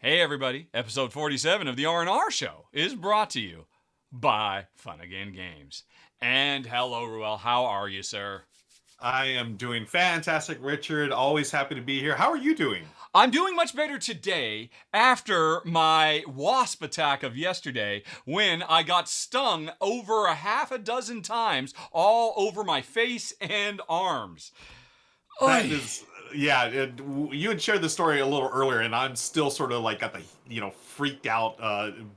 Hey everybody, episode 47 of the R&R Show is brought to you by Fun Again Games. And hello, Ruel, how are you, sir? I am doing fantastic, Richard. Always happy to be here. How are you doing? I'm doing much better today after my wasp attack of yesterday when I got stung over a half a dozen times all over my face and arms. That Oy. is, yeah. You had shared the story a little earlier, and I'm still sort of like got the freaked out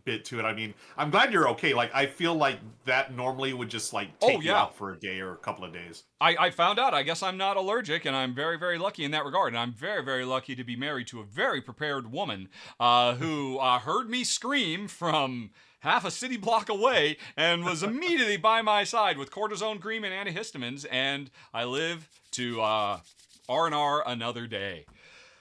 bit to it. I mean, I'm glad you're okay. Like, I feel like that normally would just like Oh, take you yeah. out for a day or a couple of days. I found out. I guess I'm not allergic, and I'm very, very lucky in that regard. And I'm very, very lucky to be married to a very prepared woman who heard me scream from half a city block away and was immediately by my side with cortisone cream and antihistamines. And I live to R&R another day.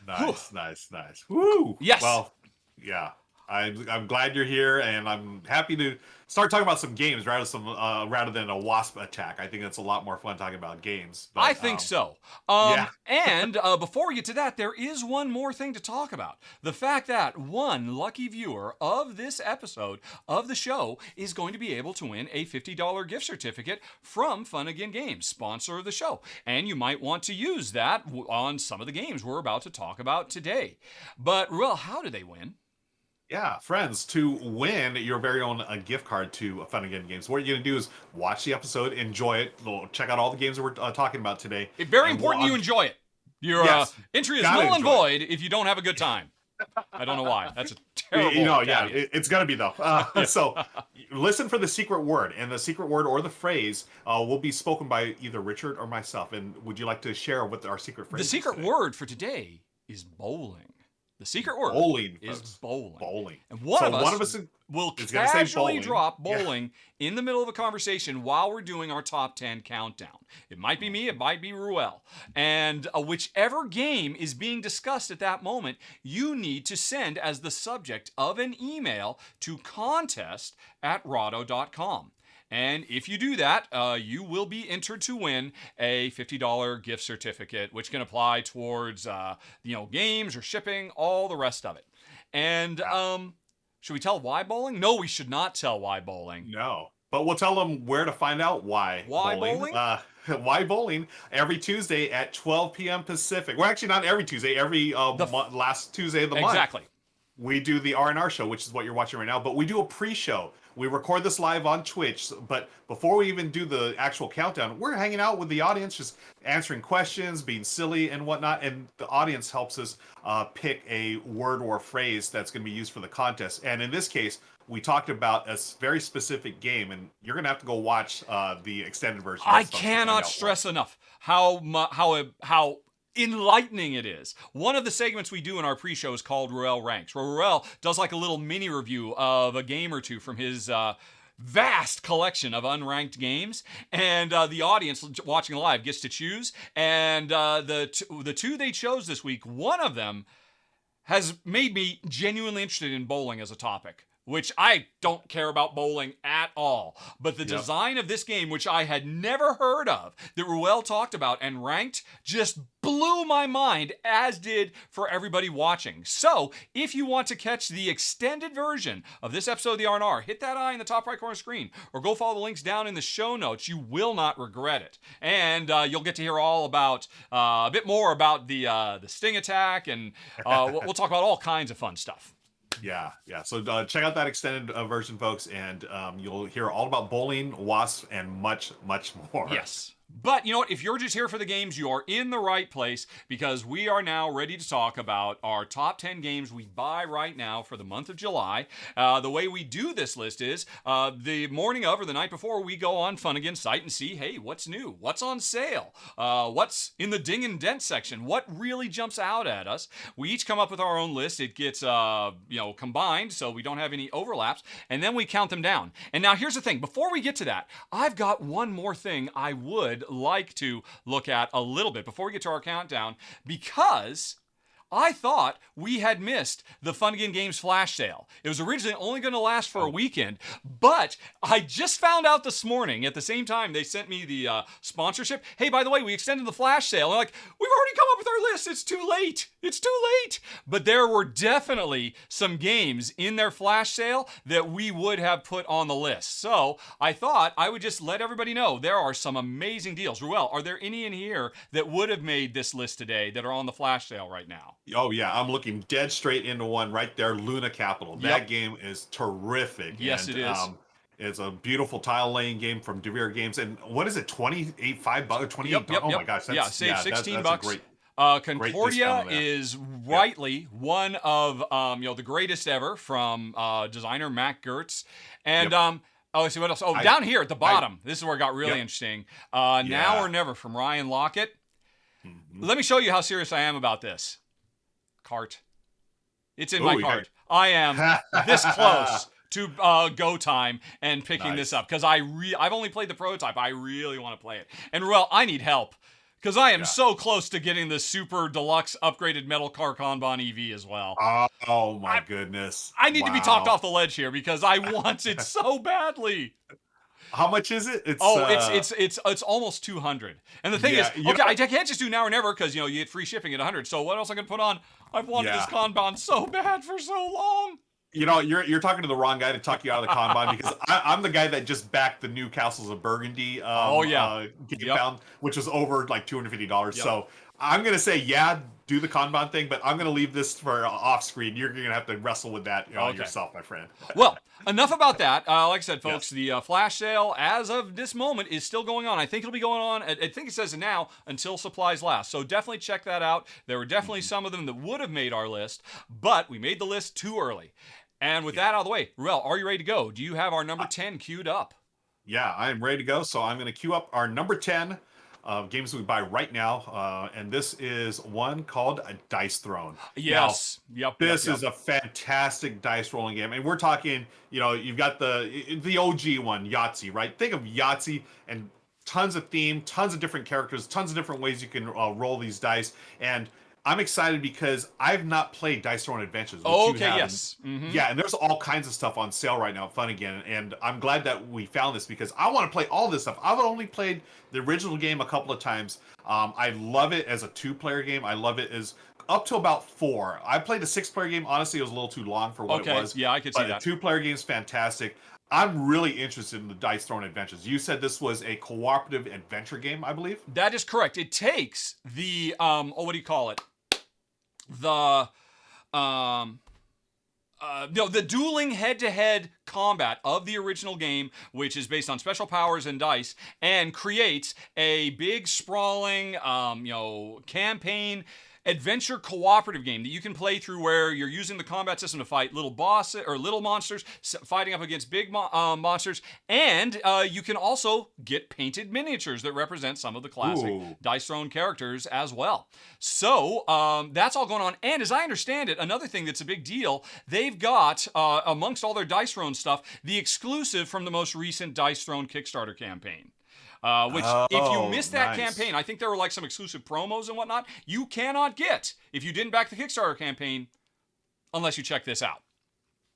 Nice, nice. Woo! Yes. Well, yeah. I'm glad you're here, and I'm happy to start talking about some games rather than a wasp attack. I think it's a lot more fun talking about games. But, I think so. Yeah. And before we get to that, there is one more thing to talk about. The fact that one lucky viewer of this episode of the show is going to be able to win a $50 gift certificate from Fun Again Games, sponsor of the show. And you might want to use that on some of the games we're about to talk about today. But, Ruel, how do they win? Yeah, friends, to win your very own gift card to Fun Again Games, what you're going to do is watch the episode, enjoy it, check out all the games that we're talking about today. It's very important you enjoy it. Your Yes, entry is gotta null and enjoy void if you don't have a good time. I don't know why. That's a terrible Yeah, caveat. it's going to be though. So listen for the secret word, and the secret word or the phrase will be spoken by either Richard or myself. And would you like to share what our secret phrase The is secret today? word for today is bowling. The secret word Bowling, is folks. bowling. Bowling. And So one one of of us us will is gonna say casually bowling. drop Yeah. bowling in the middle of a conversation while we're doing our top 10 countdown. It might be me, it might be Ruel. And whichever game is being discussed at that moment, you need to send as the subject of an email to contest@rahdo.com. And if you do that, you will be entered to win a $50 gift certificate, which can apply towards, games or shipping, all the rest of it. And should we tell why bowling? No, we should not tell why bowling. No. But we'll tell them where to find out why. Why bowling? Why bowling? Every Tuesday at 12 p.m. Pacific. Well, actually, not every Tuesday. Every last Tuesday of the month. Exactly. We do the R&R show, which is what you're watching right now. But we do a pre-show. We record this live on Twitch. But before we even do the actual countdown, we're hanging out with the audience, just answering questions, being silly and whatnot. And the audience helps us pick a word or phrase that's going to be used for the contest. And in this case, we talked about a very specific game, and you're going to have to go watch the extended version. I cannot stress enough how enlightening it is. One of the segments we do in our pre-show is called Ruel Ranks, where Ruel does like a little mini review of a game or two from his vast collection of unranked games, and the audience watching live gets to choose. And the two they chose this week, one of them has made me genuinely interested in bowling as a topic, which I don't care about bowling at all. But the design of this game, which I had never heard of, that Ruel talked about and ranked, just blew my mind, as did for everybody watching. So, if you want to catch the extended version of this episode of the R&R, hit that eye in the top right corner screen, or go follow the links down in the show notes. You will not regret it. And you'll get to hear all about, a bit more about the sting attack, and we'll talk about all kinds of fun stuff. Yeah. So check out that extended version, folks, and you'll hear all about bowling, wasps, and much, much more. Yes. But you know what? If you're just here for the games, you are in the right place, because we are now ready to talk about our top 10 games we buy right now for the month of July. The way we do this list is the morning of or the night before, we go on Fun Again site and see, hey, what's new? What's on sale? What's in the ding and dent section? What really jumps out at us? We each come up with our own list. It gets combined, so we don't have any overlaps, and then we count them down. And now here's the thing. Before we get to that, I've got one more thing I would like to look at a little bit before we get to our countdown, because I thought we had missed the Fun Again Games flash sale. It was originally only going to last for a weekend, but I just found out this morning, at the same time they sent me the sponsorship, hey, by the way, we extended the flash sale. And I'm like, we've already come up with our list. It's too late. It's too late. But there were definitely some games in their flash sale that we would have put on the list. So I thought I would just let everybody know there are some amazing deals. Ruel, are there any in here that would have made this list today that are on the flash sale right now? Oh yeah, I'm looking dead straight into one right there, Luna Capital. That game is terrific. Yes, it is. It's a beautiful tile laying game from Devere Games. And what is it, $5, 28? Yep, oh my gosh, that's, save 16 bucks. Great, Concordia is rightly one of the greatest ever from designer Matt Gertz. And let's see what else. Down here at the bottom, this is where it got really interesting. Now or Never from Ryan Lockett. Mm-hmm. Let me show you how serious I am about this. Cart. It's in my cart. I am this close to go time and picking this up because I've only played the prototype. I really want to play it. And Ruel, I need help because I am so close to getting the super deluxe upgraded metal car Kanban EV as well. Oh my goodness. I need to be talked off the ledge here because I want it so badly. How much is it? It's almost 200. And the thing is, I can't just do Now or Never because you get free shipping at 100. So what else am I gonna put on? I've wanted this Kanban so bad for so long. You're talking to the wrong guy to talk you out of the Kanban because I'm the guy that just backed the new Castles of Burgundy game found, which was over like $250. So I'm gonna say do the Kanban thing, but I'm gonna leave this for off screen. You're gonna have to wrestle with that yourself, my friend. Well, enough about that. Like I said, folks, the flash sale as of this moment is still going on. I think it'll be going on. I think it says now until supplies last. So definitely check that out. There were definitely some of them that would have made our list, but we made the list too early. And with that out of the way, Ruel, are you ready to go? Do you have our number 10 queued up? Yeah, I am ready to go. So I'm going to queue up our number 10 games that we buy right now. And this is one called Dice Throne. Yes. Now, this is a fantastic dice rolling game. And we're talking, you've got the OG one, Yahtzee, right? Think of Yahtzee and tons of theme, tons of different characters, tons of different ways you can roll these dice. And I'm excited because I've not played Dice Throne Adventures. Yes. Mm-hmm. Yeah, and there's all kinds of stuff on sale right now at Fun Again, and I'm glad that we found this because I want to play all this stuff. I've only played the original game a couple of times. I love it as a 2-player game. I love it as up to about 4. I played a 6-player game. Honestly, it was a little too long for what it was. Yeah, I could see that. The 2-player game is fantastic. I'm really interested in the Dice Throne Adventures. You said this was a cooperative adventure game, I believe? That is correct. It takes the, what do you call it? The dueling head-to-head combat of the original game, which is based on special powers and dice, and creates a big sprawling, campaign adventure cooperative game that you can play through where you're using the combat system to fight little bosses or little monsters fighting up against big monsters, and you can also get painted miniatures that represent some of the classic Dice Throne characters as well. So that's all going on, and as I understand it, another thing that's a big deal, they've got amongst all their Dice Throne stuff, the exclusive from the most recent Dice Throne Kickstarter campaign. Which, if you missed that campaign, I think there were like some exclusive promos and whatnot, you cannot get if you didn't back the Kickstarter campaign unless you check this out.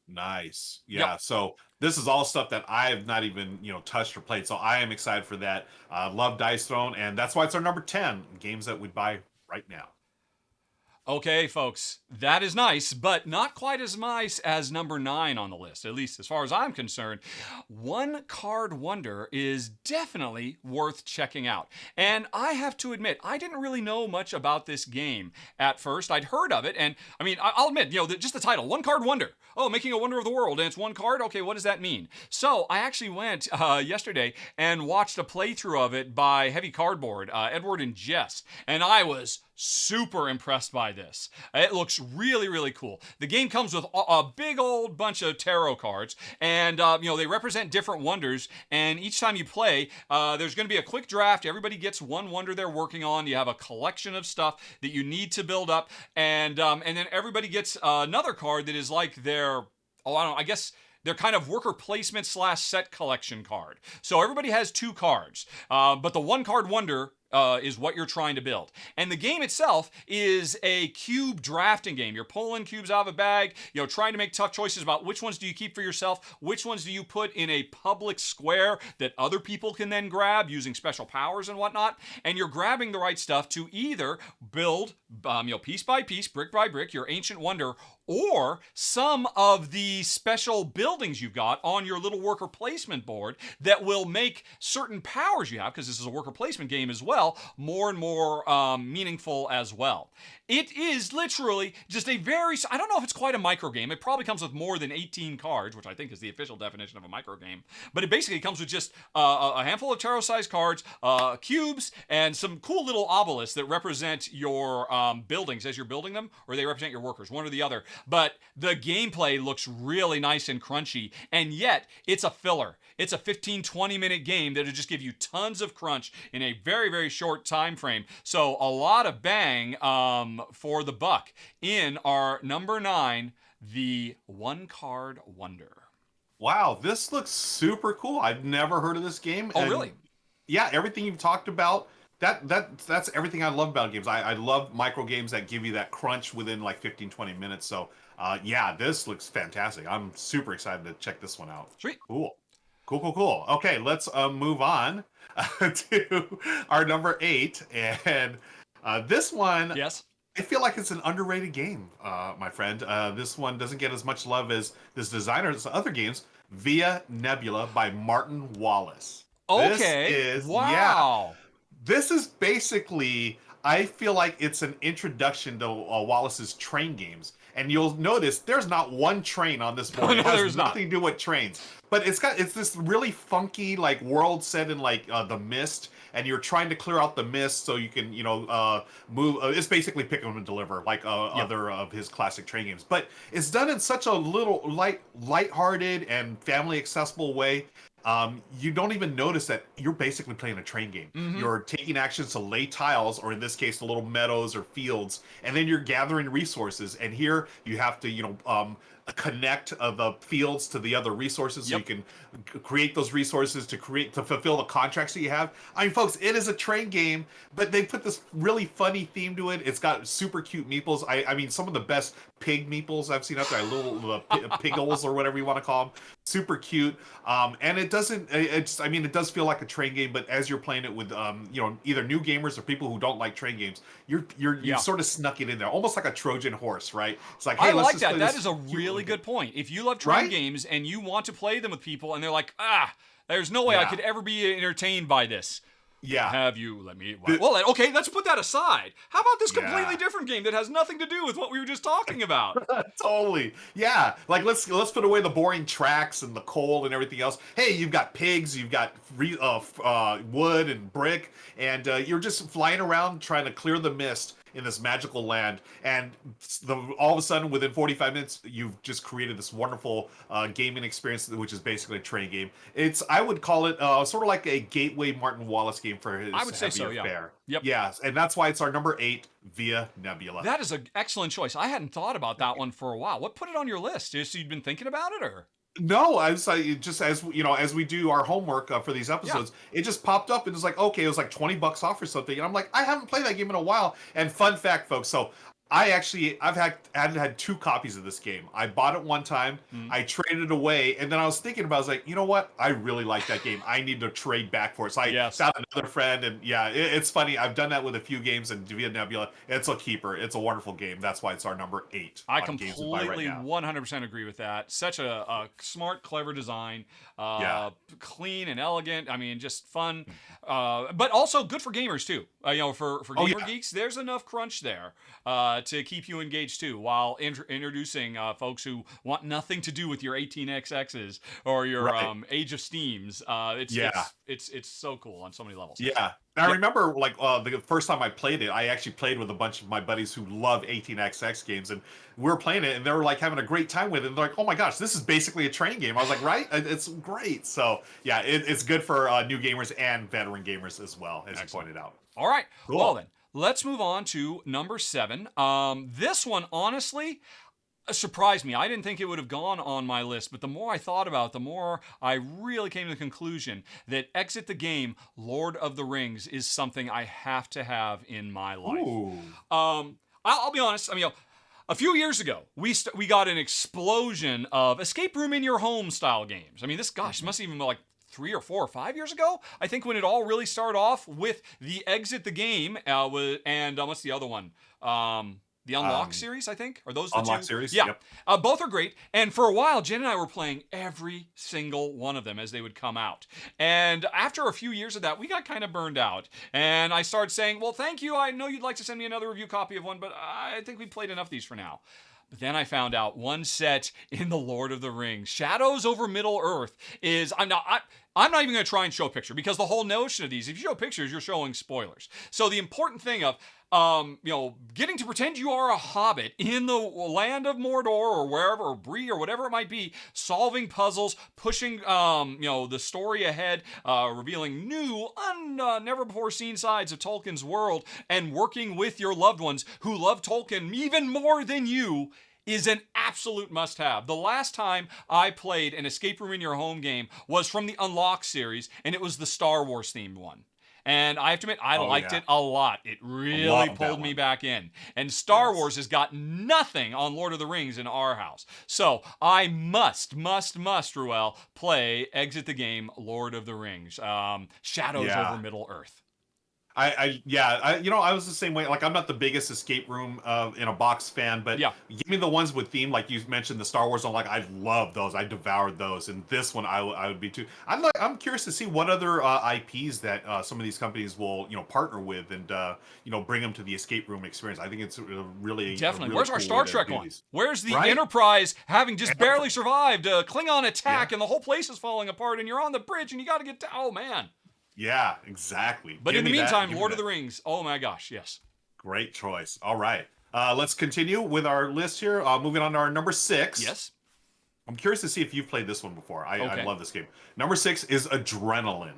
Nice. Yeah, so this is all stuff that I have not even, touched or played, so I am excited for that. Love Dice Throne, and that's why it's our number 10 games that we'd buy right now. Okay, folks, that is nice, but not quite as nice as number 9 on the list, at least as far as I'm concerned. One Card Wonder is definitely worth checking out. And I have to admit, I didn't really know much about this game at first. I'd heard of it, and I mean, I'll admit, just the title, One Card Wonder. Oh, making a wonder of the world, and it's one card? Okay, what does that mean? So I actually went yesterday and watched a playthrough of it by Heavy Cardboard, Edward and Jess, and I was super impressed by this. It looks really, really cool. The game comes with a big old bunch of tarot cards, and they represent different wonders, and each time you play, there's going to be a quick draft. Everybody gets one wonder they're working on. You have a collection of stuff that you need to build up, and then everybody gets another card that is like their, I guess they're kind of worker placement / set collection card. So everybody has 2 cards, but the One Card Wonder is what you're trying to build. And the game itself is a cube drafting game. You're pulling cubes out of a bag, trying to make tough choices about which ones do you keep for yourself, which ones do you put in a public square that other people can then grab using special powers and whatnot. And you're grabbing the right stuff to either build, piece by piece, brick by brick, your ancient wonder, or some of the special buildings you've got on your little worker placement board that will make certain powers you have, because this is a worker placement game as well, more and more meaningful as well. It is literally just I don't know if it's quite a micro game. It probably comes with more than 18 cards, which I think is the official definition of a micro game. But it basically comes with just a handful of tarot-sized cards, cubes, and some cool little obelisks that represent your buildings as you're building them, or they represent your workers, one or the other. But the gameplay looks really nice and crunchy, and yet it's a filler. It's a 15-20 minute game that'll just give you tons of crunch in a very, very short time frame. So a lot of bang for the buck in our number 9, the One Card Wonder. Wow, this looks super cool. I've never heard of this game. Oh, really? Yeah, everything you've talked about, that's everything I love about games. I love micro games that give you that crunch within like 15-20 minutes. So yeah, this looks fantastic. I'm super excited to check this one out. Sweet. Cool. Okay, let's move on to our number 8. And this one, yes, I feel like it's an underrated game, my friend. This one doesn't get as much love as this designer's other games. Via Nebula by Martin Wallace. Okay. Wow. Yeah, this is basically, I feel like it's an introduction to Wallace's train games. And you'll notice there's not one train on this board. No, it has there's nothing to do with trains. But it's this really funky like world set in like the mist, and you're trying to clear out the mist so you can move. It's basically pick 'em and deliver like other of his classic train games. But it's done in such a little lighthearted and family accessible way. You don't even notice that you're basically playing a train game. Mm-hmm. You're taking actions to lay tiles, or in this case, the little meadows or fields, and then you're gathering resources. And here you have to, connect the fields to the other resources so you can create those resources to fulfill the contracts that you have. I mean, folks, it is a train game, but they put this really funny theme to it. It's got super cute meeples. I mean, some of the best pig meeples I've seen out there, little piggles or whatever you want to call them. Super cute. And it does feel like a train game, but as you're playing it with, either new gamers or people who don't like train games, you sort of snuck it in there, almost like a Trojan horse, right? It's like, hey, I like that. That is a really good point. If you love train games and you want to play them with people and they're like, there's no way I could ever be entertained by this. Yeah. Have you let me? Well, okay, let's put that aside. How about this completely different game that has nothing to do with what we were just talking about? Totally. Yeah. Like let's put away the boring tracks and the cold and everything else. Hey, you've got pigs, you've got wood and brick, and you're just flying around trying to clear the mist in this magical land, and all of a sudden within 45 minutes you've just created this wonderful gaming experience, which is basically a train game. I would call it sort of like a gateway Martin Wallace game for his fare. Yep. Yeah, and that's why it's our number 8, Via Nebula. That is an excellent choice. I hadn't thought about that one for a while. What put it on your list? Just you'd been thinking about it, or? No, just as we do our homework for these episodes, it just popped up and it was like, okay, it was like $20 off or something, and I'm like, I haven't played that game in a while. And fun fact, folks, so I've had 2 copies of this game. I bought it one time, I traded it away, and then I was thinking about it, I was like, you know what? I really like that game. I need to trade back for it. So I found another friend, and it's funny. I've done that with a few games, and Via Nebula, it's a keeper. It's a wonderful game. That's why it's our number 8. I completely 100% agree with that. Such a smart, clever design, clean and elegant. I mean, just fun, but also good for gamers too. For gamer geeks, there's enough crunch there to keep you engaged too, while introducing folks who want nothing to do with your 18xx's or your Age of Steams. It's so cool on so many levels. Yeah. I remember the first time I played it, I actually played with a bunch of my buddies who love 18xx games, and we were playing it, and they were like having a great time with it. And they're like, "Oh my gosh, this is basically a train game." I was like, "Right? It's great." So yeah, it's good for new gamers and veteran gamers as well, as you pointed out. All right. Cool. Well then, let's move on to number 7. This one, honestly, surprised me. I didn't think it would have gone on my list, but the more I thought about it, the more I really came to the conclusion that Exit the Game, Lord of the Rings, is something I have to have in my life. Ooh. I'll be honest. I mean, a few years ago, we got an explosion of escape room in your home style games. I mean, this must even be like 3 or 4 or 5 years ago, I think, when it all really started off with the Exit the Game, and what's the other one? The Unlock series, I think? Are those the Unlock two? series? Yeah. Yep. Both are great. And for a while, Jen and I were playing every single one of them as they would come out. And after a few years of that, we got kind of burned out. And I started saying, well, thank you. I know you'd like to send me another review copy of one, but I think we played enough of these for now. But then I found out one set in The Lord of the Rings, Shadows over Middle-earth, is... I'm not even going to try and show a picture, because the whole notion of these, if you show pictures, you're showing spoilers. So the important thing of, getting to pretend you are a hobbit in the land of Mordor or wherever, or Bree or whatever it might be, solving puzzles, pushing, the story ahead, revealing new, never before seen sides of Tolkien's world, and working with your loved ones who love Tolkien even more than you, is an absolute must-have. The last time I played an escape room in your home game was from the Unlock series, and it was the Star Wars themed one. And I have to admit, I liked it a lot. It really pulled me back in. And Star Wars has got nothing on Lord of the Rings in our house. So I must, Ruel, play Exit the Game, Lord of the Rings. Shadows over Middle-earth. I was the same way. Like, I'm not the biggest escape room in a box fan, but give me the ones with theme, like you mentioned, the Star Wars one. Like, I love those. I devoured those, and this one I would be too. I'm curious to see what other IPs that some of these companies will partner with and bring them to the escape room experience. I think it's really definitely. Really Where's our cool Star Trek one? Where's the Right? Enterprise having just barely survived a Klingon attack and the whole place is falling apart and you're on the bridge and you got to get down? Oh man. Yeah, exactly. But in the meantime, Lord of the Rings. Oh my gosh, yes. Great choice. All right. Let's continue with our list here. Moving on to our number 6. Yes. I'm curious to see if you've played this one before. I love this game. Number 6 is Adrenaline.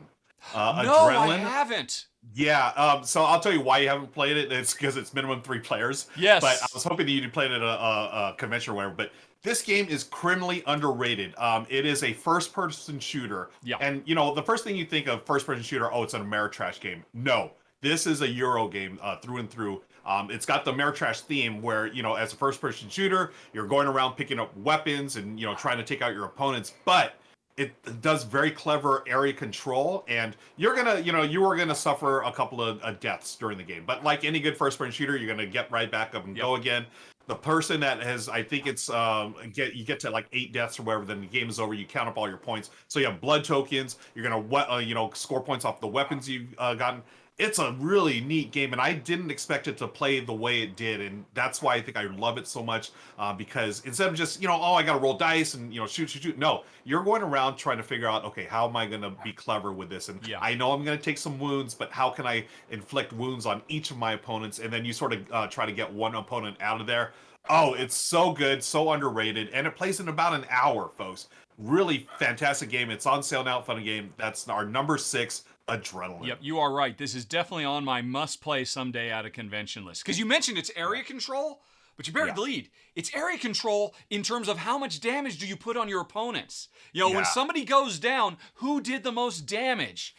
No, I haven't. Yeah. So I'll tell you why you haven't played it. It's because it's minimum 3 players. Yes. But I was hoping that you'd played it at a convention or whatever. But this game is criminally underrated. It is a first-person shooter. Yeah. And, the first thing you think of first-person shooter, it's an Ameritrash game. No. This is a Euro game through and through. It's got the Ameritrash theme where, as a first-person shooter, you're going around picking up weapons and, trying to take out your opponents. But it does very clever area control, and you are gonna suffer a couple of deaths during the game. But like any good first-person shooter, you're gonna get right back up and go again. The person that has, I think it's you get to like 8 deaths or whatever, then the game is over. You count up all your points, so you have blood tokens. You're gonna score points off the weapons you've gotten. It's a really neat game, and I didn't expect it to play the way it did, and that's why I think I love it so much, because instead of just, I gotta roll dice and, shoot. No, you're going around trying to figure out, okay, how am I gonna be clever with this? And I know I'm gonna take some wounds, but how can I inflict wounds on each of my opponents? And then you sort of try to get one opponent out of there. Oh, it's so good, so underrated, and it plays in about an hour, folks. Really fantastic game. It's on sale now, fun game. That's our number 6. Adrenaline. Yep, you are right. This is definitely on my must-play someday at a convention list. Because you mentioned it's area control, but you buried the lead. It's area control in terms of how much damage do you put on your opponents. When somebody goes down, who did the most damage?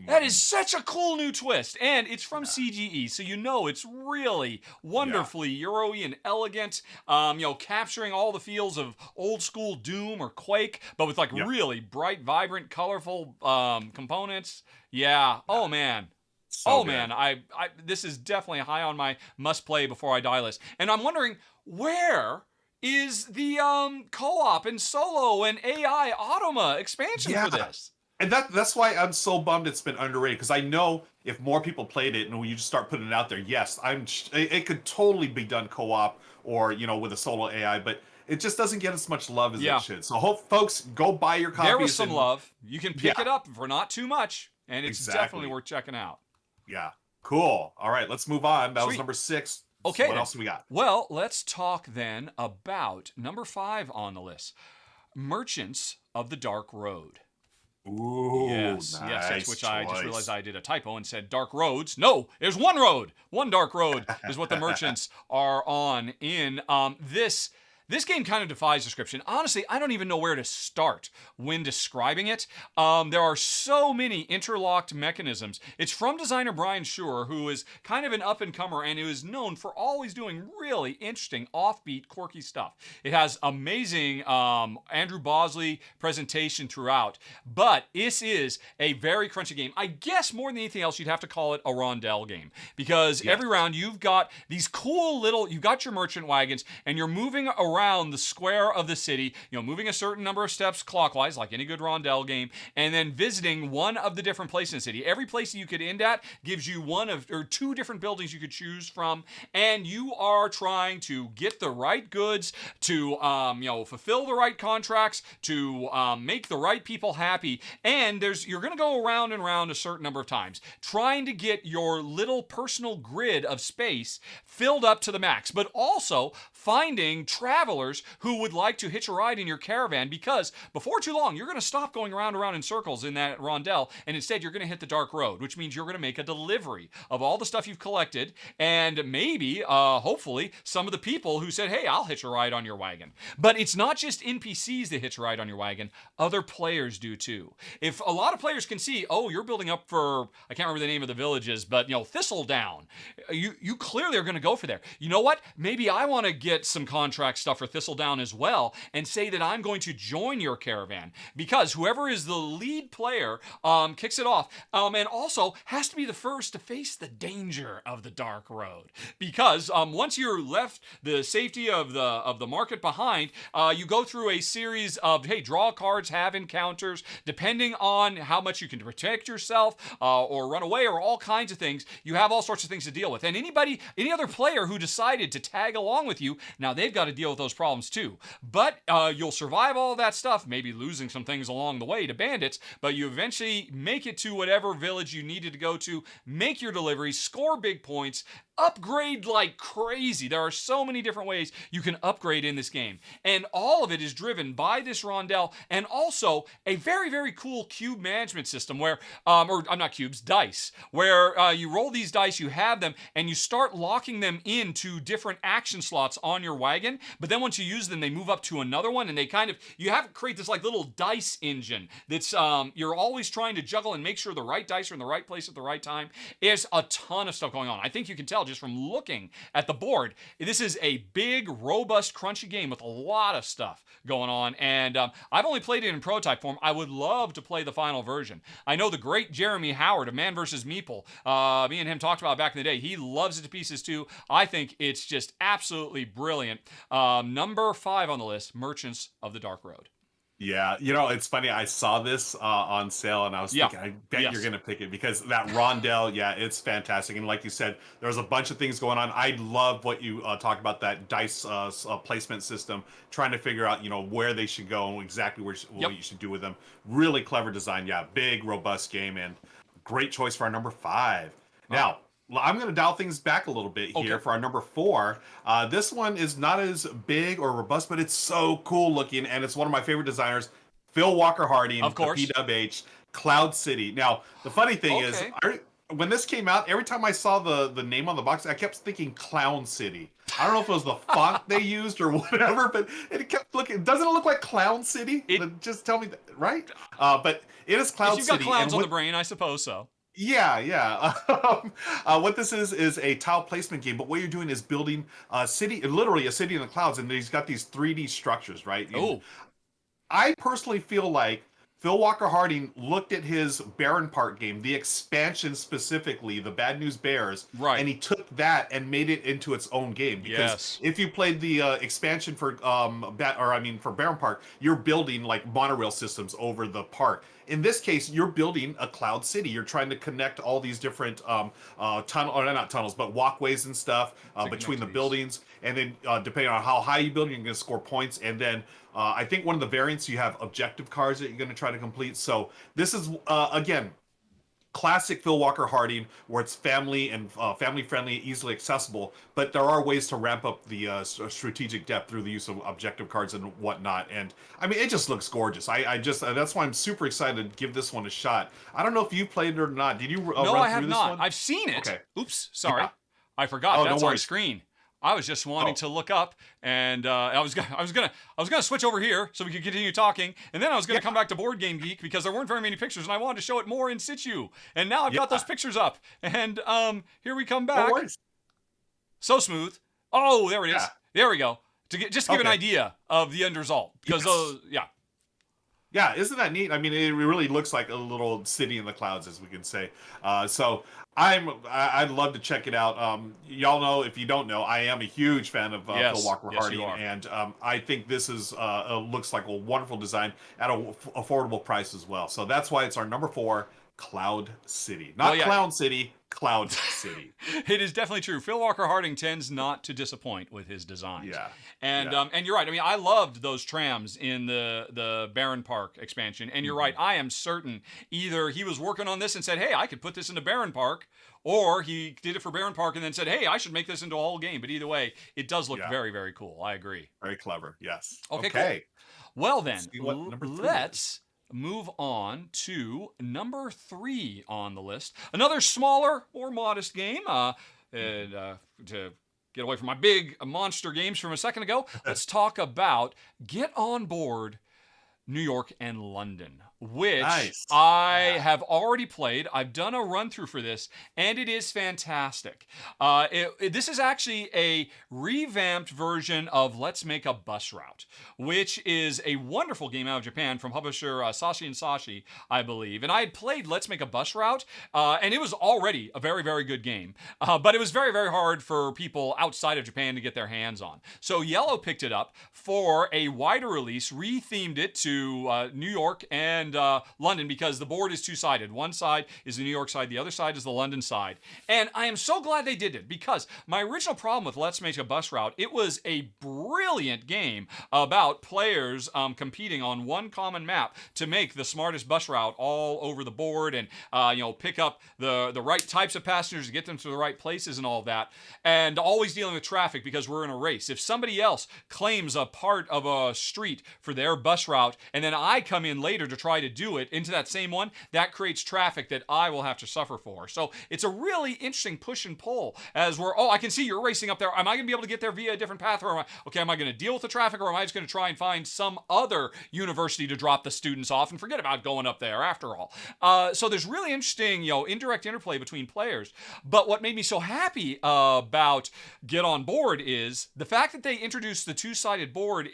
That is such a cool new twist. And it's from CGE, so it's really wonderfully Euro-y and elegant, capturing all the feels of old school Doom or Quake, but with really bright, vibrant, colorful components. Yeah. Oh man. Man. I this is definitely high on my must play before I die list. And I'm wondering, where is the co-op and solo and AI Automa expansion for this? And that's why I'm so bummed it's been underrated, because I know if more people played it and you just start putting it out there, yes, it could totally be done co-op or with a solo AI, but it just doesn't get as much love as it should. So folks, go buy your copies. There was some love. You can pick it up for not too much, and it's definitely worth checking out. Yeah, cool. All right, let's move on. That was number 6. Okay. What else do we got? Well, let's talk then about number 5 on the list, Merchants of the Dark Road. Ooh, yes, nice which choice. I just realized I did a typo and said Dark Roads. No, there's one road. One Dark Road is what the Merchants are on in this. This game kind of defies description. Honestly, I don't even know where to start when describing it. There are so many interlocked mechanisms. It's from designer Brian Schuer, who is kind of an up-and-comer and who is known for always doing really interesting, offbeat, quirky stuff. It has amazing Andrew Bosley presentation throughout, but this is a very crunchy game. I guess more than anything else, you'd have to call it a rondelle game, because every round you've got these cool little, you've got your merchant wagons, and you're moving around the square of the city, moving a certain number of steps clockwise, like any good rondelle game, and then visiting one of the different places in the city. Every place that you could end at gives you two different buildings you could choose from, and you are trying to get the right goods, to fulfill the right contracts, to make the right people happy, and you're going to go around and around a certain number of times, trying to get your little personal grid of space filled up to the max, but also finding travelers who would like to hitch a ride in your caravan, because before too long, you're going to stop going round and round in circles in that rondelle, and instead you're going to hit the dark road, which means you're going to make a delivery of all the stuff you've collected, and maybe, hopefully, some of the people who said, hey, I'll hitch a ride on your wagon. But it's not just NPCs that hitch a ride on your wagon, other players do too. If a lot of players can see, oh, you're building up for, I can't remember the name of the villages, but, Thistledown, you clearly are going to go for there. You know what? Maybe I want to get some contract stuff for Thistledown as well, and say that I'm going to join your caravan, because whoever is the lead player kicks it off, and also has to be the first to face the danger of the dark road, because once you're left the safety of the market behind, you go through a series of, hey, draw cards, have encounters, depending on how much you can protect yourself or run away, or all kinds of things. You have all sorts of things to deal with, and any other player who decided to tag along with you, now they've got to deal with those problems too. But you'll survive all that stuff, maybe losing some things along the way to bandits, but you eventually make it to whatever village you needed to go to, make your deliveries, score big points, upgrade like crazy. There are so many different ways you can upgrade in this game, and all of it is driven by this rondelle, and also a very, very cool cube management system where, not cubes, dice, where you roll these dice, you have them, and you start locking them into different action slots on your wagon, but then once you use them, they move up to another one, and you have to create this like little dice engine that's, you're always trying to juggle and make sure the right dice are in the right place at the right time. There's a ton of stuff going on. I think you can tell just from looking at the board, this is a big, robust, crunchy game with a lot of stuff going on, and I've only played it in prototype form. I would love to play the final version. I know the great Jeremy Howard of Man vs. Meeple, me and him talked about back in the day. He loves it to pieces too. I think it's just absolutely brilliant. Number 5 on the list, Merchants of the Dark Road. Yeah, it's funny. I saw this on sale, and I was thinking, I bet you're going to pick it, because that rondelle, it's fantastic. And like you said, there's a bunch of things going on. I love what you talked about, that dice placement system, trying to figure out, where they should go and exactly what you should do with them. Really clever design. Yeah, big, robust game, and great choice for our number 5. Now, I'm going to dial things back a little bit here for our number 4. This one is not as big or robust, but it's so cool looking, and it's one of my favorite designers, Phil Walker Harding, of course, the PWH, Cloud City. Now, the funny thing is, when this came out, every time I saw the name on the box, I kept thinking Clown City. I don't know if it was the font they used or whatever, but it kept looking. Doesn't it look like Clown City? Just tell me that, right? But it is Cloud City. If you've got clowns on the brain, I suppose so. Yeah. What this is a tile placement game, but what you're doing is building a city, literally a city in the clouds, and he's got these 3D structures, right? I personally feel like Phil Walker Harding looked at his Baron Park game, the expansion specifically, the Bad News Bears, and he took that and made it into its own game. Because if you played the expansion for Baron Park, you're building like monorail systems over the park. In this case, you're building a cloud city. You're trying to connect all these different not tunnels, but walkways and stuff between the buildings. And then depending on how high you build, you're going to score points. And then I think one of the variants, you have objective cards that you're going to try to complete. So this is, again, classic Phil Walker Harding, where it's family and family friendly, easily accessible, but there are ways to ramp up the strategic depth through the use of objective cards and whatnot. And I mean, it just looks gorgeous. I just that's why I'm super excited to give this one a shot. I don't know if you played it or not. Did you? No, run I have through this not. one? I've seen it. Okay. Oops, sorry, I forgot. That's on the screen. I was just wanting to look up, and I was gonna switch over here so we could continue talking, and then I was gonna come back to Board Game Geek because there weren't very many pictures, and I wanted to show it more in situ. And now I've got those pictures up, and here we come back. No worries. So smooth. Oh, there it is. There we go. Just to give an idea of the end result, because Yeah, isn't that neat? I mean, it really looks like a little city in the clouds, as we can say. So I'd love to check it out. Y'all know, if you don't know, I am a huge fan of Phil Walker Harding, and I think this is looks like a wonderful design at an affordable price as well. So that's why it's our number 4, Cloud City, not Clown City. Cloud City. It is definitely true. Phil Walker Harding tends not to disappoint with his designs. And you're right. I mean, I loved those trams in the Barron Park expansion. And you're right. I am certain either he was working on this and said, hey, I could put this into Barron Park, or he did it for Barron Park and then said, hey, I should make this into a whole game. But either way, it does look very, very cool. I agree. Very clever. Yes. Okay. Cool. Well then, let's move on to number 3 on the list. Another smaller, more modest game. To get away from my big monster games from a second ago, let's talk about Get On Board New York and London, which I have already played. I've done a run through for this, and it is fantastic. This is actually a revamped version of Let's Make a Bus Route, which is a wonderful game out of Japan from publisher Sashi and Sashi, I believe. And I had played Let's Make a Bus Route, and it was already a very, very good game. But it was very, very hard for people outside of Japan to get their hands on. So Yellow picked it up for a wider release, rethemed it to New York and London, because the board is two-sided. One side is the New York side, the other side is the London side. And I am so glad they did it, because my original problem with Let's Make a Bus Route, it was a brilliant game about players competing on one common map to make the smartest bus route all over the board, and pick up the right types of passengers to get them to the right places and all of that, and always dealing with traffic because we're in a race. If somebody else claims a part of a street for their bus route, and then I come in later to try to do it into that same one, that creates traffic that I will have to suffer for. So it's a really interesting push and pull as we're, I can see you're racing up there. Am I going to be able to get there via a different path? Or am I going to deal with the traffic, or am I just going to try and find some other university to drop the students off and forget about going up there after all? So there's really interesting, indirect interplay between players. But what made me so happy about Get On Board is the fact that they introduced the two-sided board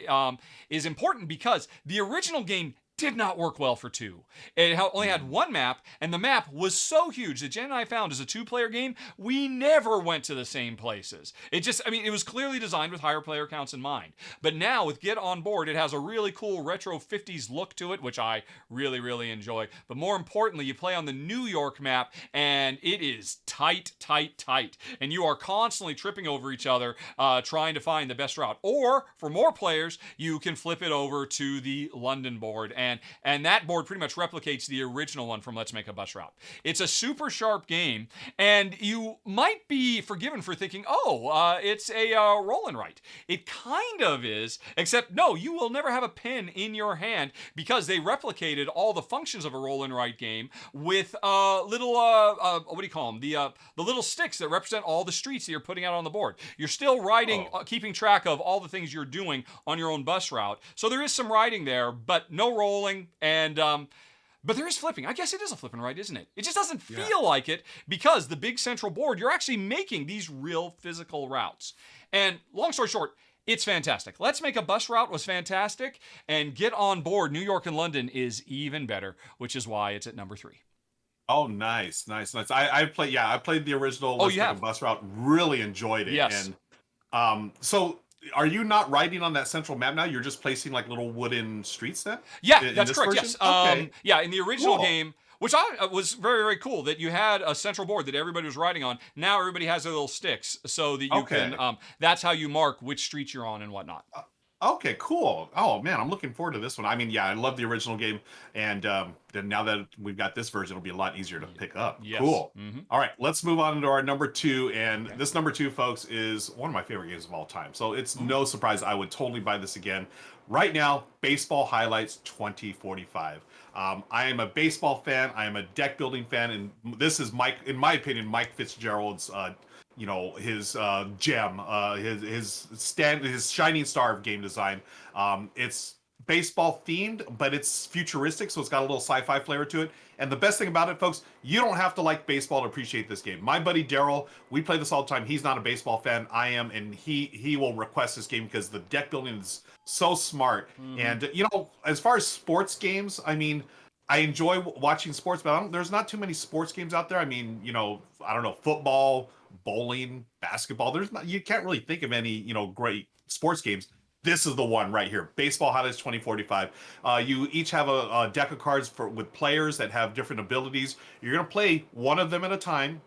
is important, because the original game did not work well for 2. It only had one map, and the map was so huge that Jen and I found as a 2-player game, we never went to the same places. It was clearly designed with higher player counts in mind. But now with Get On Board, it has a really cool retro 50s look to it, which I really, really enjoy. But more importantly, you play on the New York map, and it is tight, tight, tight. And you are constantly tripping over each other, trying to find the best route. Or, for more players, you can flip it over to the London board, and that board pretty much replicates the original one from Let's Make a Bus Route. It's a super sharp game, and you might be forgiven for thinking, it's a roll and write. It kind of is, except no, you will never have a pen in your hand, because they replicated all the functions of a roll and write game with little, what do you call them? The little sticks that represent all the streets that you're putting out on the board. You're still writing, keeping track of all the things you're doing on your own bus route. So there is some writing there, but no rolling, and but there is flipping. I guess it is a flip and write, isn't it? It just doesn't feel like it, because the big central board, you're actually making these real physical routes. And long story short, it's fantastic. Let's Make a Bus Route was fantastic, and Get On Board New York and London is even better, which is why it's at number 3. Oh, nice. I played the original Let's Make a Bus Route. Really enjoyed it. Yes. And so, are you not riding on that central map now? You're just placing like little wooden streets then? Yeah, that's correct. Version? Yes. Okay. In the original game, which was very, very cool, that you had a central board that everybody was riding on. Now everybody has their little sticks, so that you can. That's how you mark which streets you're on and whatnot. Okay, cool. Oh man, I'm looking forward to this one. I mean, I love the original game, and then now that we've got this version, it'll be a lot easier to pick up. Yes. Cool. Mm-hmm. All right, let's move on to our number 2, and this number 2, folks, is one of my favorite games of all time. So it's no surprise I would totally buy this again. Right now, Baseball Highlights 2045. I am a baseball fan. I am a deck building fan, and this is in my opinion, Mike Fitzgerald's his gem, his shining star of game design. It's baseball themed, but it's futuristic, so it's got a little sci-fi flavor to it. And the best thing about it, folks, you don't have to like baseball to appreciate this game. My buddy Daryl, we play this all the time. He's not a baseball fan. I am, and he will request this game because the deck building is so smart. And as far as sports games, I mean, I enjoy watching sports, but there's not too many sports games out there. I mean, I don't know, football, bowling, basketball. You can't really think of any, great sports games. This is the one right here. Baseball Highlights 2045. You each have a deck of cards with players that have different abilities. You're going to play one of them at a time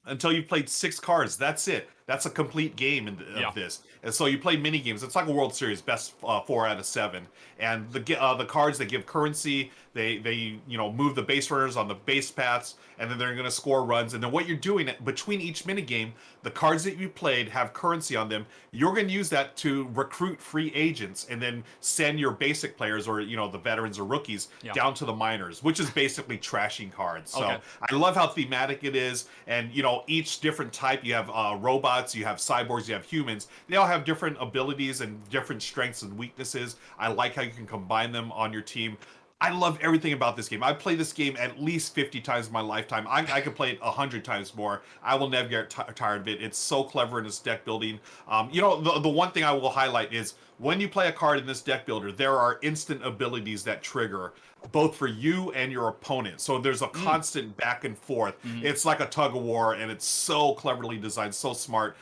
until you've played 6 cards. That's it. That's a complete game of this. And so you play mini games. It's like a World Series, best 4 out of 7. And the cards, they give currency. They move the base runners on the base paths, and then they're going to score runs. And then what you're doing between each mini game, the cards that you played have currency on them. You're going to use that to recruit free agents, and then send your basic players, or the veterans or rookies, down to the minors, which is basically trashing cards. So I love how thematic it is. And each different type, you have robots, you have cyborgs, you have humans. They all have different abilities and different strengths and weaknesses. I like how you can combine them on your team. I love everything about this game. I've played this game at least 50 times in my lifetime. I could play it 100 times more. I will never get tired of it. It's so clever in its deck building. The one thing I will highlight is when you play a card in this deck builder, there are instant abilities that trigger both for you and your opponent. So there's a constant back and forth. It's like a tug of war, and it's so cleverly designed, so smart.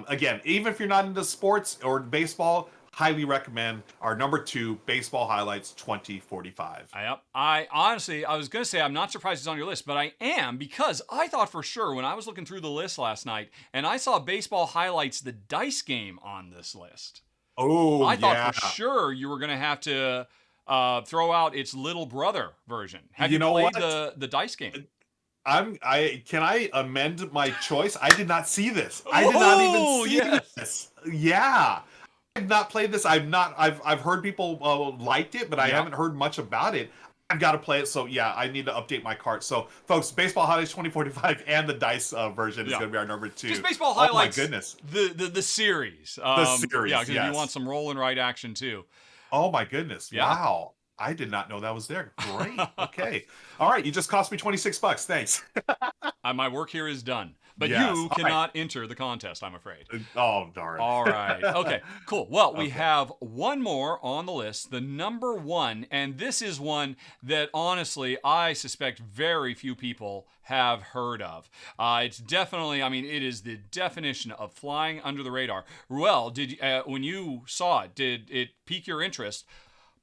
Again, even if you're not into sports or baseball, highly recommend our number 2 Baseball Highlights 2045. I honestly, I was going to say I'm not surprised it's on your list, but I am, because I thought for sure when I was looking through the list last night and I saw Baseball Highlights, the dice game, on this list. Oh, I thought for sure you were going to have to throw out its little brother version. Have you played the dice game? Can I amend my choice? I did not see this. I did not even see this. Yeah. I've not played this. I've heard people liked it, but I haven't heard much about it. I've got to play it, so yeah, I need to update my cart. So, folks, Baseball Highlights 2045 and the dice version is going to be our number 2. Just Baseball Highlights. Oh my goodness. The series. The series. Yeah, because you want some roll and write action too. Oh my goodness! Yeah. Wow, I did not know that was there. Great. Okay. All right, you just cost me $26. Thanks. My work here is done. But you cannot enter the contest, I'm afraid. Oh, darn. All right. Okay, cool. Well, we have one more on the list, the number 1, and this is one that, honestly, I suspect very few people have heard of. It's definitely, it is the definition of flying under the radar. Ruel, when you saw it, did it pique your interest?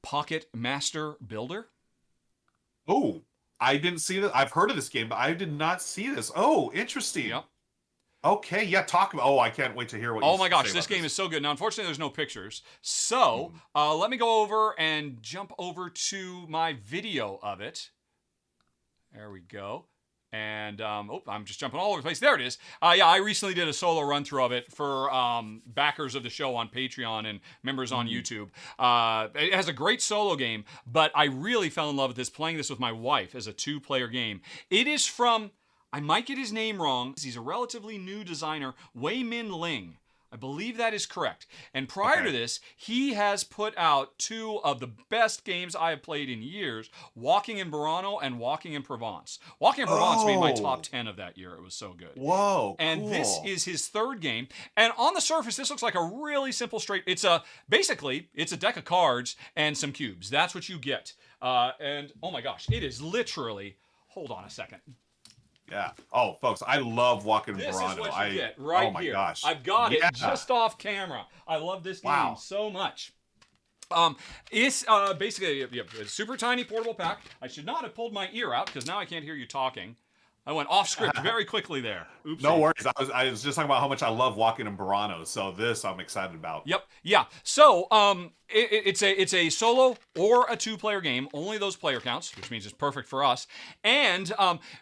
Pocket Master Builder? Oh, I didn't see that. I've heard of this game, but I did not see this. Oh, interesting. Yep. Okay, yeah, talk about. Oh, I can't wait to hear what you say. Oh my gosh, this game is so good. Now, unfortunately, there's no pictures. So, let me go over and jump over to my video of it. There we go. And, I'm just jumping all over the place. There it is. I recently did a solo run-through of it for backers of the show on Patreon and members on YouTube. It has a great solo game, but I really fell in love with this, playing this with my wife as a 2-player game. It is from, I might get his name wrong, he's a relatively new designer, Wei Min Ling. I believe that is correct. And prior to this, he has put out 2 of the best games I have played in years, Walking in Burano and Walking in Provence. Walking in Provence made my top 10 of that year. It was so good. Whoa, and cool. This is his 3rd game. And on the surface, this looks like a really simple basically, it's a deck of cards and some cubes. That's what you get. And oh my gosh, it is literally, hold on a second. Yeah. Oh, folks, I love Walking in Burano. This is what you get right here. Oh my gosh. I've got it just off camera. I love this game so much. It's basically a super tiny portable pack. I should not have pulled my ear out because now I can't hear you talking. I went off script very quickly there. Oopsie. No worries. I was just talking about how much I love Walking in Burano. So this I'm excited about. Yep. Yeah. So it's a solo or a 2-player game. Only those player counts, which means it's perfect for us. And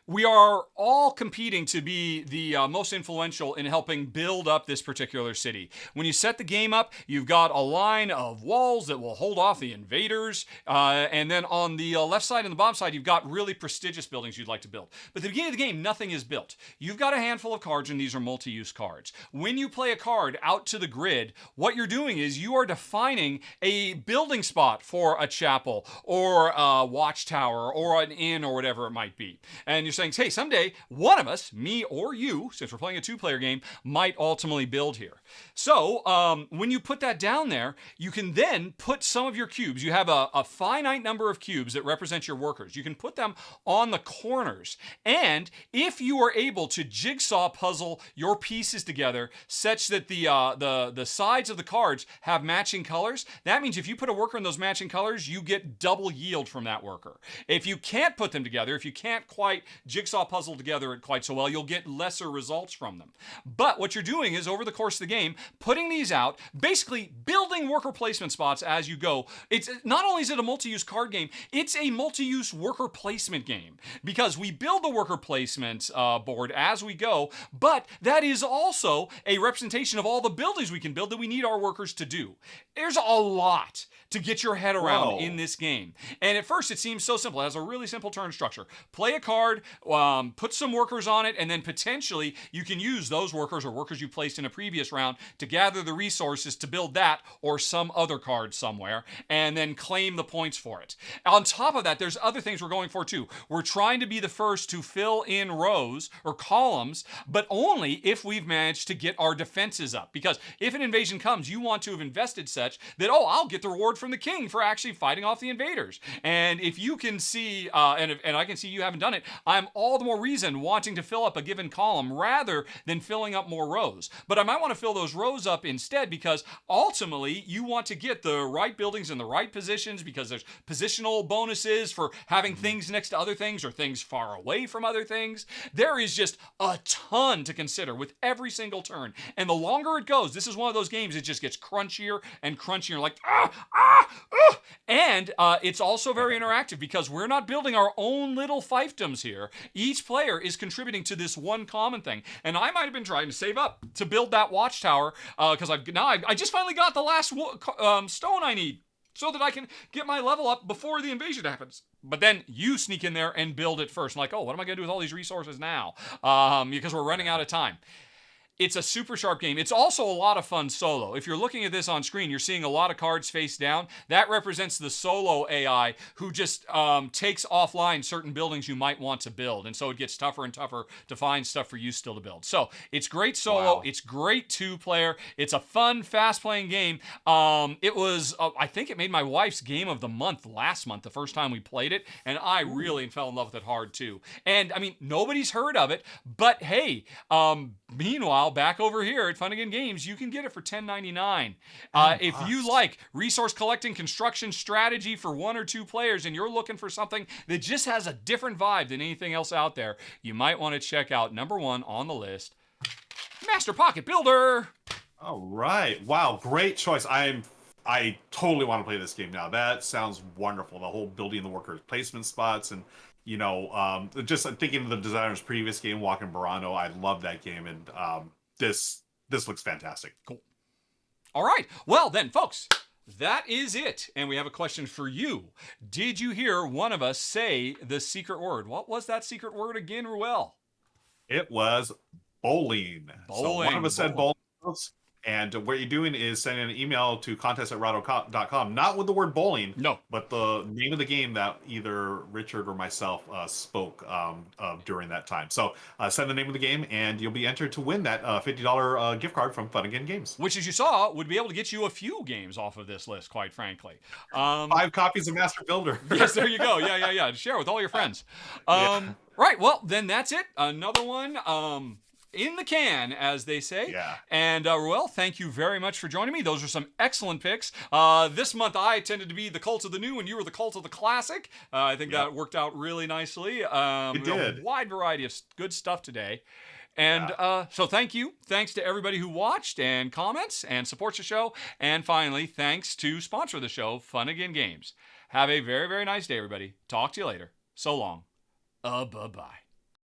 we are all competing to be the most influential in helping build up this particular city. When you set the game up, you've got a line of walls that will hold off the invaders. And then on the left side and the bottom side, you've got really prestigious buildings you'd like to build. But at the beginning of of the game, nothing is built. You've got a handful of cards, and these are multi-use cards. When you play a card out to the grid, what you're doing is you are defining a building spot for a chapel or a watchtower or an inn or whatever it might be. And you're saying, hey, someday one of us, me or you, since we're playing a two-player game, might ultimately build here. So when you put that down there, you can then put some of your cubes. You have a finite number of cubes that represent your workers. You can put them on the corners. And if you are able to jigsaw puzzle your pieces together such that the sides of the cards have matching colors, that means if you put a worker in those matching colors, you get double yield from that worker. If you can't put them together, if you can't quite jigsaw puzzle together it quite so well, you'll get lesser results from them. But what you're doing is, over the course of the game, putting these out, basically building worker placement spots as you go. It's not only is it a multi-use card game, it's a multi-use worker placement game, because we build the worker placement board as we go, but that is also a representation of all the buildings we can build that we need our workers to do. There's a lot to get your head around in this game. And at first it seems so simple. It has a really simple turn structure. Play a card, put some workers on it, and then potentially you can use those workers or workers you placed in a previous round to gather the resources to build that or some other card somewhere, and then claim the points for it. On top of that, there's other things we're going for too. We're trying to be the first to fill in rows or columns, but only if we've managed to get our defenses up. Because if an invasion comes, you want to have invested such that, oh, I'll get the reward from the king for actually fighting off the invaders. And if you can see, and I can see you haven't done it, I'm all the more reason wanting to fill up a given column rather than filling up more rows. But I might want to fill those rows up instead, because ultimately you want to get the right buildings in the right positions, because there's positional bonuses for having things next to other things or things far away from other things. There is just a ton to consider with every single turn. And the longer it goes, this is one of those games, it just gets crunchier and crunchier, like, And it's also very interactive, because we're not building our own little fiefdoms here. Each player is contributing to this one common thing. And I might have been trying to save up to build that watchtower, because I just finally got the last stone I need, so that I can get my level up before the invasion happens. But then you sneak in there and build it first. I'm like, oh, what am I going to do with all these resources now? Because we're running out of time. It's a super sharp game. It's also a lot of fun solo. If you're looking at this on screen, you're seeing a lot of cards face down. That represents the solo AI who just takes offline certain buildings you might want to build. And so it gets tougher and tougher to find stuff for you still to build. So it's great solo. Wow. It's great two-player. It's a fun, fast-playing game. It was, I think it made my wife's game of the month last month, the first time we played it. And I really fell in love with it hard, too. And, I mean, nobody's heard of it. But, hey, meanwhile, back over here at Fun Again Games, you can get it for $10.99. If you like resource collecting construction strategy for one or two players, and you're looking for something that just has a different vibe than anything else out there, you might want to check out number one on the list, Master Pocket Builder. All right. Wow, great choice. I totally want to play this game now. That sounds wonderful. The whole building the workers placement spots, and just thinking of the designer's previous game, Walking Burano. I love that game, and this looks fantastic. Cool. All right. Well, then, folks, that is it. And we have a question for you. Did you hear one of us say the secret word? What was that secret word again, Ruel? It was bowling. So one of us said bowling. And what you're doing is sending an email to contest@rahdo.com, not with the word bowling, no, but the name of the game that either Richard or myself spoke during that time. So send the name of the game, and you'll be entered to win that $50 gift card from Fun Again Games. Which, as you saw, would be able to get you a few games off of this list, quite frankly. 5 copies of Master Builder. Yes, there you go. Yeah. Share with all your friends. Right, well, then that's it. Another one. In the can, as they say. Yeah. And Ruel, thank you very much for joining me. Those are some excellent picks. This month I tended to be the cult of the new, and you were the cult of the classic. I think that worked out really nicely. It did. A wide variety of good stuff today. And so thank you. Thanks to everybody who watched and comments and supports the show. And finally, thanks to sponsor the show, Fun Again Games. Have a very, very nice day, everybody. Talk to you later. So long. Bye-bye.